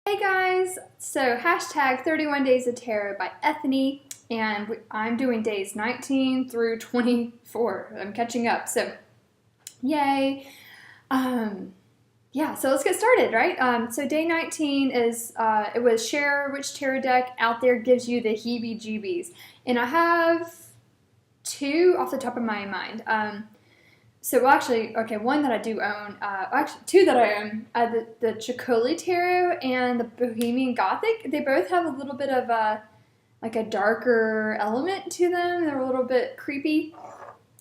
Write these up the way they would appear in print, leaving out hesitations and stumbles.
Hey guys, so hashtag 31 Days of Tarot by Ethany, and I'm doing days 19 through 24. I'm catching up, so yay. Yeah, so let's get started, right? So day 19 is, it was share which tarot deck out there gives you the heebie-jeebies, and I have two off the top of my mind. One that I do own, actually two that I own, the Chicoli Tarot and the Bohemian Gothic. They both have a little bit of a darker element to them. They're a little bit creepy.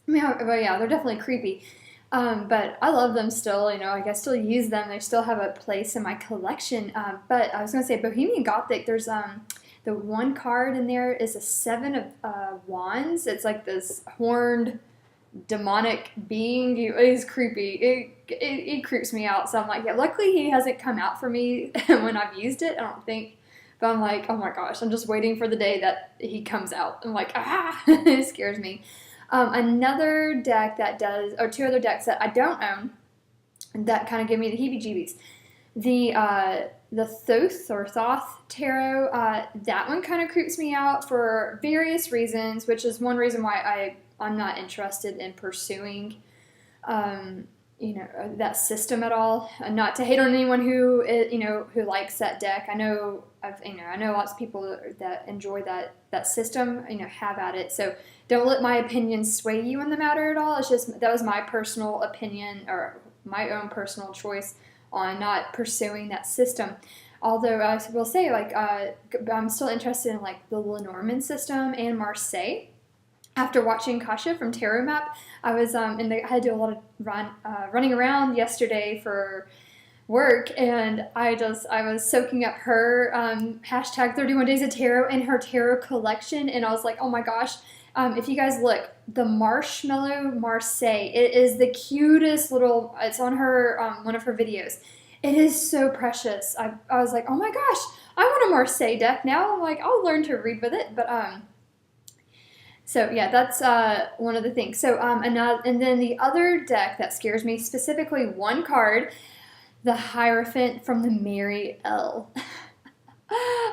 They're definitely creepy. But I love them still, I still use them. They still have a place in my collection. But I was going to say Bohemian Gothic, there's the one card in there is a Seven of Wands. It's like this horned demonic being. It is creepy. It creeps me out. So I'm like, yeah, luckily he hasn't come out for me when I've used it, I don't think. But I'm like, oh my gosh, I'm just waiting for the day that he comes out. I'm like, it scares me. Another deck that does, or two other decks that I don't own that kind of give me the heebie-jeebies. The Thoth Tarot, that one kind of creeps me out for various reasons, which is one reason why I'm not interested in pursuing, that system at all. Not to hate on anyone who likes that deck. I know lots of people that enjoy that system. Have at it. So don't let my opinion sway you in the matter at all. It's just that was my personal opinion or my own personal choice on not pursuing that system. Although I will say, I'm still interested in the Lenormand system and Marseille. After watching Kasha from Tarot Map, I was I had to do a lot of running around yesterday for work, and I was soaking up her hashtag 31 Days of Tarot and her tarot collection, and I was like, oh my gosh. If you guys look, the Marshmallow Marseille, it is the cutest little, it's on her, one of her videos. It is so precious. I was like, oh my gosh, I want a Marseille deck now. I'm like, I'll learn to read with it. But, so yeah, that's one of the things. So, and then the other deck that scares me, specifically one card, the Hierophant from the Mary L.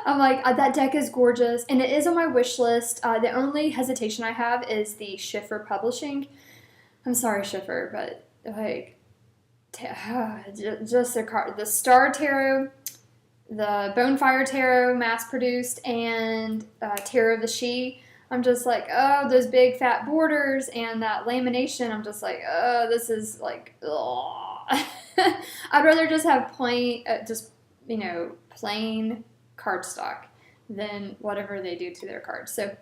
I'm like, that deck is gorgeous, and it is on my wish list. The only hesitation I have is the Schiffer Publishing. I'm sorry, Schiffer, but just their card, the Star Tarot, the Bonefire Tarot, mass-produced, and Tarot of the She. I'm just like, oh, those big fat borders and that lamination. I'm just like, oh, this is like, oh. I'd rather just have plain cardstock than whatever they do to their cards. So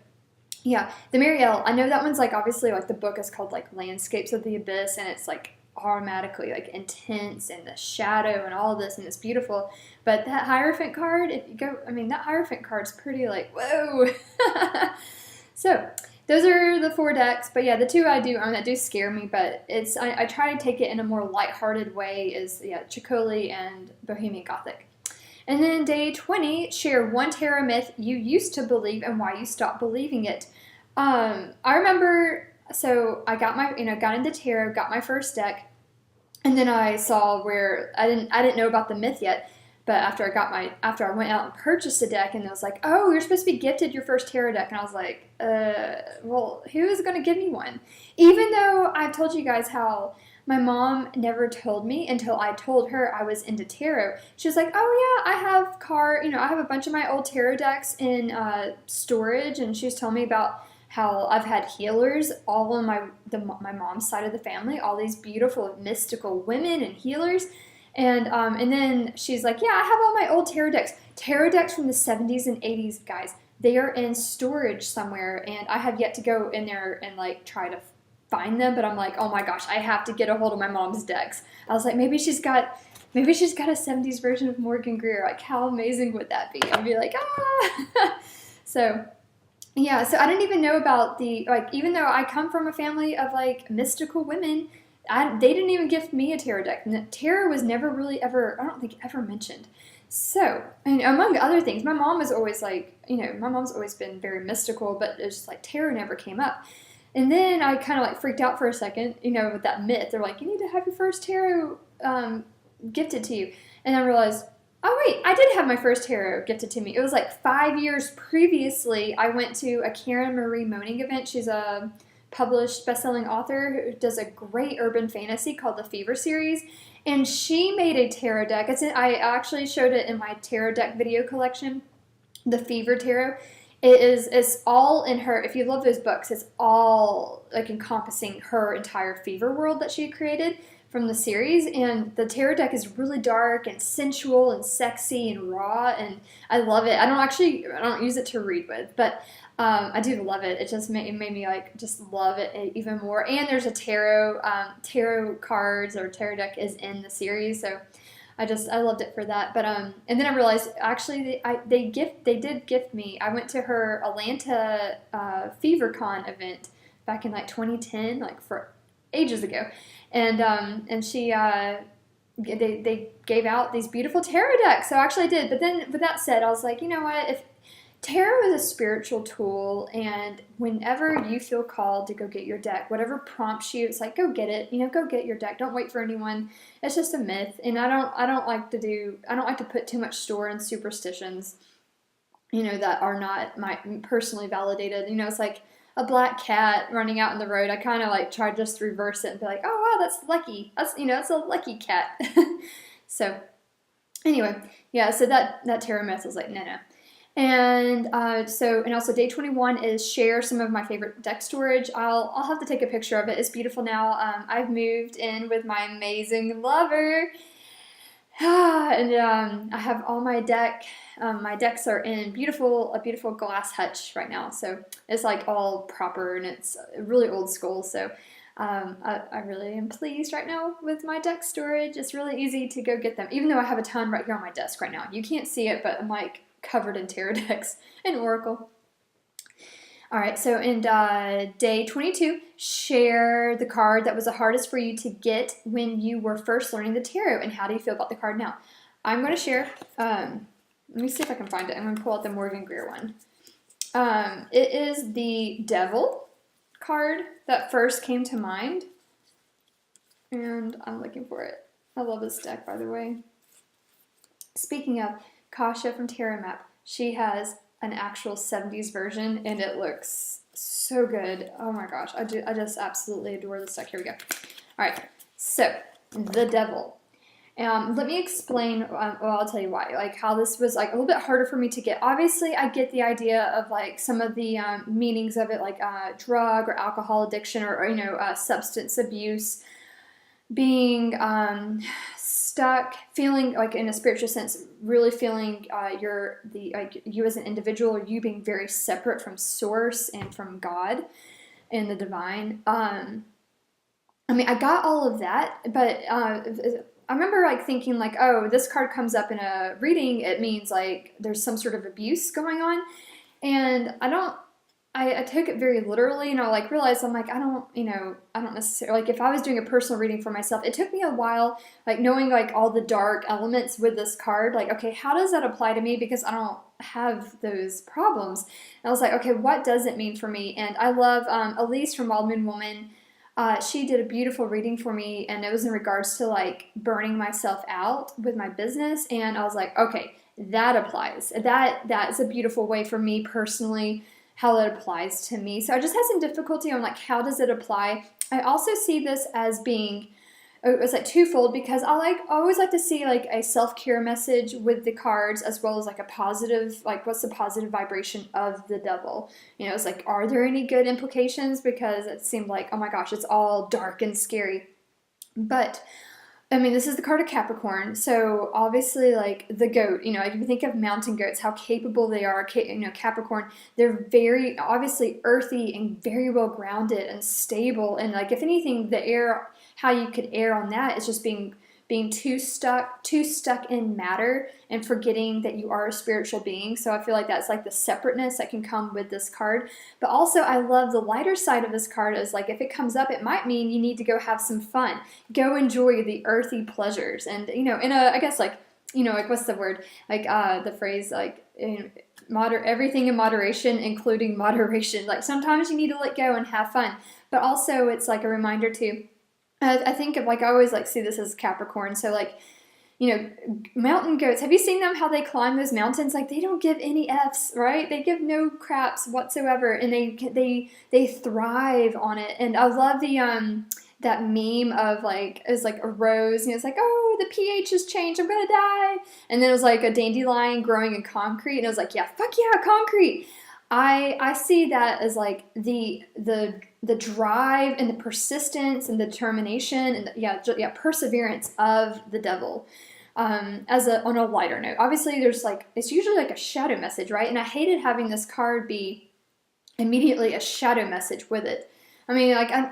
yeah, the Marielle, I know that one's obviously the book is called Landscapes of the Abyss, and it's automatically intense and the shadow and all of this, and it's beautiful. But that Hierophant card, if you go, that Hierophant card's pretty whoa. So those are the four decks, but yeah, the two I do own that do scare me, but I try to take it in a more lighthearted way is Chicoli and Bohemian Gothic. And then day 20, share one tarot myth you used to believe and why you stopped believing it. I remember, so I got got into tarot, got my first deck, and then I saw where I didn't know about the myth yet, but after I went out and purchased a deck, and it was like, oh, you're supposed to be gifted your first tarot deck, and I was like, well, who is going to give me one? Even though I've told you guys how my mom never told me until I told her I was into tarot. She was like, oh yeah, I have I have a bunch of my old tarot decks in storage, and she was telling me about how I've had healers all on my mom's side of the family, all these beautiful mystical women and healers. And then she's like, yeah, I have all my old tarot decks from the 70s and 80s, guys. They are in storage somewhere, and I have yet to go in there and try to find them, but I'm like, oh my gosh, I have to get a hold of my mom's decks. I was like, maybe she's got a 70s version of Morgan Greer. How amazing would that be? I'd be like, ah. So yeah, so I didn't even know about the even though I come from a family of mystical women, they didn't even gift me a tarot deck. Tarot was never really ever, I don't think, ever mentioned. So, among other things, my mom was always my mom's always been very mystical, but it's just tarot never came up. And then I kind of freaked out for a second, with that myth. They're like, you need to have your first tarot gifted to you. And I realized, Oh wait, I did have my first tarot gifted to me. It was like 5 years previously. I went to a Karen Marie Moning event. She's a published best-selling author who does a great urban fantasy called the Fever series, and she made a tarot deck. I actually showed it in my tarot deck video collection, the Fever Tarot. It's all in her. If you love those books, it's all like encompassing her entire fever world that she created from the series. And the tarot deck is really dark and sensual and sexy and raw, and I love it. I don't use it to read with, but I do love it. It just made me like just love it even more. And there's a tarot cards or tarot deck is in the series, so I loved it for that. But and then I realized actually they did gift me. I went to her Atlanta FeverCon event back in like 2010, like for ages ago, and she they gave out these beautiful tarot decks. So actually I did. But then with that said, I was like, you know what, if tarot is a spiritual tool, and whenever you feel called to go get your deck, whatever prompts you, it's like, go get it. Go get your deck. Don't wait for anyone. It's just a myth, and I don't like to put too much store in superstitions, that are not personally validated. It's like a black cat running out in the road. I kind of like try just to reverse it and be like, oh wow, that's lucky. That's a lucky cat. So anyway, yeah. So that tarot myth was like, no. And and also day 21 is share some of my favorite deck storage. I'll have to take a picture of it. It's beautiful now. I've moved in with my amazing lover, and I have all my deck. My decks are in a beautiful glass hutch right now. So it's like all proper, and it's really old school. So I really am pleased right now with my deck storage. It's really easy to go get them, even though I have a ton right here on my desk right now. You can't see it, but I'm like covered in tarot decks and oracle. All right, so in day 22, share the card that was the hardest for you to get when you were first learning the tarot, and how do you feel about the card now? I'm going to share, let me see if I can find it. I'm going to pull out the Morgan Greer one. It is the Devil card that first came to mind, and I'm looking for it. I love this deck, by the way. Speaking of, Kasha from Tarot Map, she has an actual 70s version, and it looks so good. Oh my gosh, I just absolutely adore this deck. Here we go. All right, so the Devil. Let me explain, I'll tell you why, like how this was like a little bit harder for me to get. Obviously, I get the idea of like some of the meanings of it, like drug or alcohol addiction, or substance abuse, being stuck, feeling like in a spiritual sense, really feeling you as an individual, or you being very separate from source and from God and the divine. I got all of that, but I remember like thinking like, oh, this card comes up in a reading, it means like there's some sort of abuse going on, and I took it very literally, and I like realized I'm like, I don't necessarily, like if I was doing a personal reading for myself, it took me a while, like knowing like all the dark elements with this card, like, okay, how does that apply to me? Because I don't have those problems. And I was like, okay, what does it mean for me? And I love Elise from Wild Moon Woman. She did a beautiful reading for me, and it was in regards to like burning myself out with my business. And I was like, okay, that applies. That is a beautiful way for me personally, how it applies to me. So I just had some difficulty on like, how does it apply? I also see this as being, it was like twofold, because I always like to see like a self-care message with the cards, as well as like a positive, like what's the positive vibration of the Devil? It's like, are there any good implications? Because it seemed like, oh my gosh, it's all dark and scary. But this is the card of Capricorn, so obviously, like the goat, if you think of mountain goats, how capable they are, Capricorn, they're very obviously earthy and very well grounded and stable, and like if anything, how you could err on that is just being too stuck in matter and forgetting that you are a spiritual being. So I feel like that's like the separateness that can come with this card. But also I love the lighter side of this card is like, if it comes up, it might mean you need to go have some fun, go enjoy the earthy pleasures. And I guess like what's the word, like the phrase like everything in moderation, including moderation. Like sometimes you need to let go and have fun, but also it's like a reminder to, I think of like, I always like see this as Capricorn. So like, mountain goats. Have you seen them, how they climb those mountains? Like, they don't give any F's, right? They give no craps whatsoever, and they thrive on it. And I love that meme of, like, it was like a rose, and it's like, oh, the pH has changed, I'm gonna die. And then it was like a dandelion growing in concrete, and it was like, yeah, fuck yeah, concrete. I see that as like the drive and the persistence and the determination and perseverance of the devil. On a lighter note, obviously there's like, it's usually like a shadow message, right? And I hated having this card be immediately a shadow message with it. I mean, like, I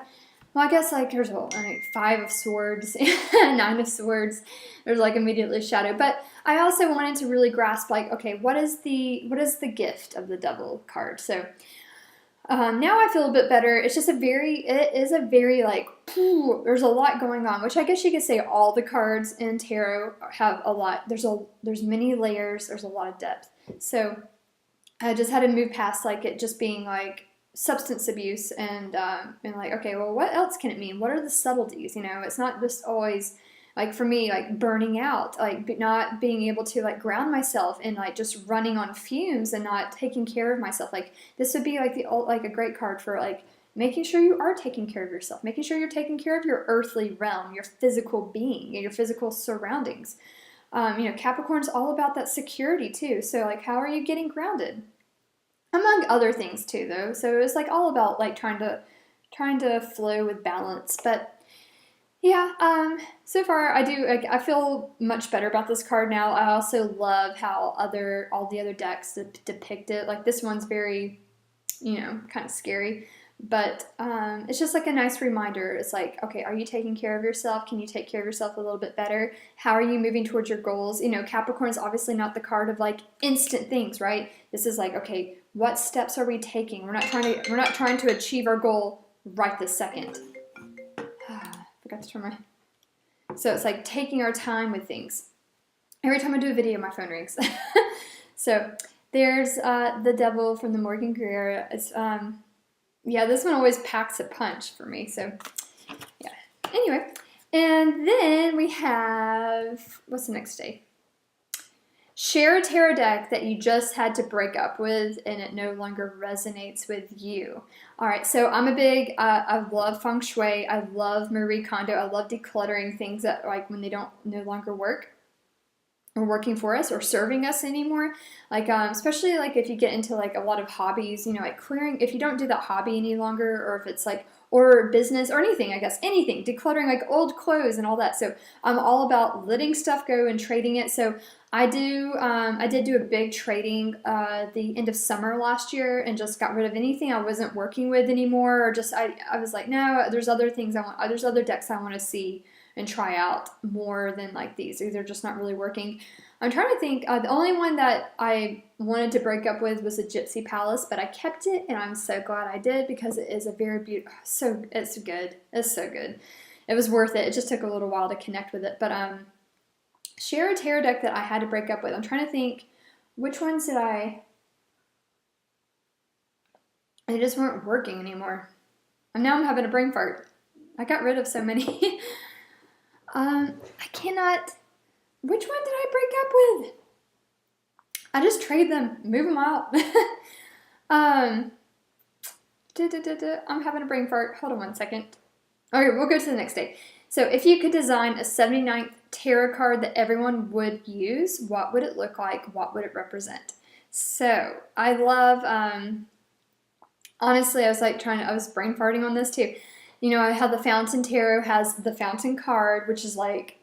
guess like there's 5 of swords, 9 of swords. There's like immediately shadow, but I also wanted to really grasp, like, okay, what is the gift of the devil card? So now I feel a bit better. It is a very like, there's a lot going on, which I guess you could say all the cards in tarot have a lot. There's many layers. There's a lot of depth. So I just had to move past like it just being like substance abuse and like, okay, well, what else can it mean? What are the subtleties? It's not just always like, for me, like burning out, like not being able to like ground myself and like just running on fumes and not taking care of myself. Like, this would be like a great card for like making sure you are taking care of yourself, making sure you're taking care of your earthly realm, your physical being, your physical surroundings. Capricorn's all about that security too. So like, how are you getting grounded? Among other things too, though. So it's like all about like trying to flow with balance. But yeah, so far I feel much better about this card now. I also love how all the other decks depict it. Like, this one's very, kind of scary. But it's just like a nice reminder. It's like, okay, are you taking care of yourself? Can you take care of yourself a little bit better? How are you moving towards your goals? Capricorn's obviously not the card of like instant things, right? This is like, okay, what steps are we taking? We're not trying to achieve our goal right this second. Forgot to turn my... So it's like taking our time with things. Every time I do a video, my phone rings. So there's the devil from the Morgan Greer. It's this one always packs a punch for me. So yeah. Anyway, and then we have, what's the next day? Share a tarot deck that you just had to break up with and it no longer resonates with you. All right, so I'm a big, I love feng shui. I love Marie Kondo. I love decluttering things that, like, when they don't no longer work or working for us or serving us anymore. Like, especially like if you get into like a lot of hobbies, like clearing, if you don't do that hobby any longer, or if it's like, or business or anything, I guess, anything, decluttering like old clothes and all that. So I'm all about letting stuff go and trading it. So I did do a big trading the end of summer last year and just got rid of anything I wasn't working with anymore, or just I was like, no, there's other things there's other decks I want to see and try out more than like these. These are just not really working. I'm trying to think. The only one that I wanted to break up with was a Gypsy Palace, but I kept it, and I'm so glad I did, because it is a very beautiful. It's good. It's so good. It was worth it. It just took a little while to connect with it, but share a tarot deck that I had to break up with. I'm trying to think, which ones did I... They just weren't working anymore. And now I'm having a brain fart. I got rid of so many. I cannot... Which one did I break up with? I just trade them, move them out. I'm having a brain fart. Hold on one second. Okay, we'll go to the next day. So if you could design a 79th tarot card that everyone would use, what would it look like? What would it represent? So I love, honestly, I was brain farting on this too. How the Fountain Tarot has the Fountain card, which is like,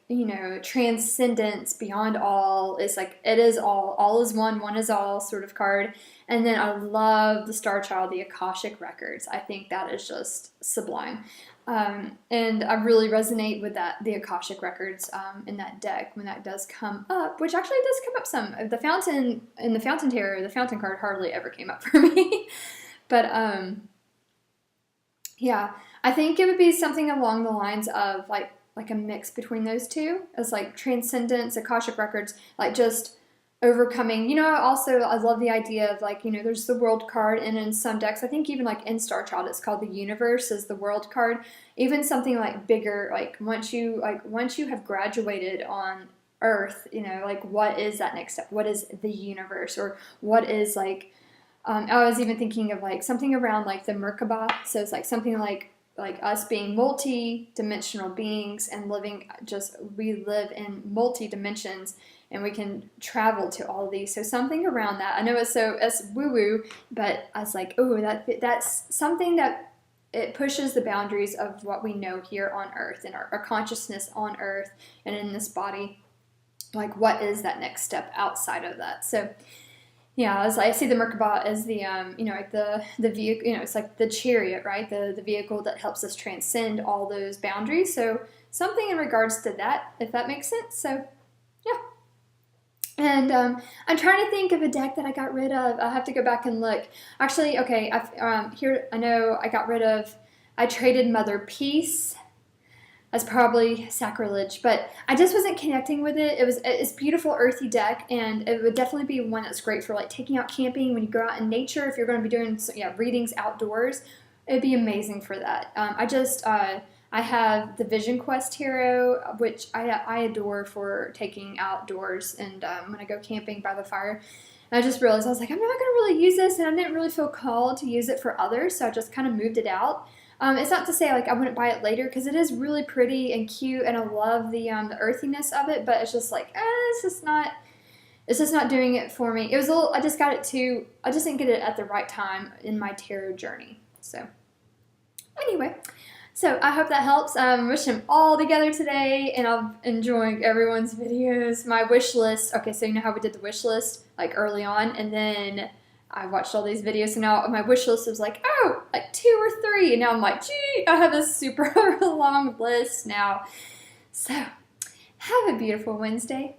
transcendence, beyond all. It's like, it is all is one is all sort of card. And then I love the Star Child, the Akashic Records. I think that is just sublime. And I really resonate with the Akashic Records in that deck when that does come up, which actually does come up some. The Fountain, in the Fountain Tarot, the Fountain card hardly ever came up for me. But yeah, I think it would be something along the lines of like a mix between those two. It's like transcendence, Akashic Records, like just overcoming. Also I love the idea of like, there's the World card, and in some decks, I think even like in Star Child, it's called the Universe as the World card. Even something like bigger, like once you have graduated on Earth, like what is that next step? What is the universe? Or what is like, I was even thinking of like something around like the Merkaba. So it's like something like us being multi-dimensional beings and we live in multi-dimensions and we can travel to all of these. So something around that. I know it's woo-woo, but I was like, oh, that's something that it pushes the boundaries of what we know here on Earth and our consciousness on Earth and in this body. Like, what is that next step outside of that? So, yeah, I see the Merkaba as the, like the vehicle, it's like the chariot, right? The vehicle that helps us transcend all those boundaries. So something in regards to that, if that makes sense. So, yeah. And I'm trying to think of a deck that I got rid of. I'll have to go back and look. Actually, okay, I know I traded Mother Peace. That's probably sacrilege, but I just wasn't connecting with it. It's beautiful earthy deck, and it would definitely be one that's great for like taking out camping when you go out in nature. If you're going to be doing readings outdoors, it'd be amazing for that. I have the Vision Quest Tarot, which I adore for taking outdoors and when I go camping by the fire. And I just realized I was like, I'm not going to really use this, and I didn't really feel called to use it for others, so I just kind of moved it out. It's not to say like I wouldn't buy it later because it is really pretty and cute, and I love the earthiness of it. But it's just like it's just not doing it for me. It was a little. I just didn't get it at the right time in my tarot journey. So anyway, so I hope that helps. Wish them all together today, and I'm enjoying everyone's videos. My wish list. Okay, so you know how we did the wish list like early on, and then I watched all these videos, so now my wish list was like, oh, like 2 or 3, and now I'm like, gee, I have a super long list now. So, have a beautiful Wednesday.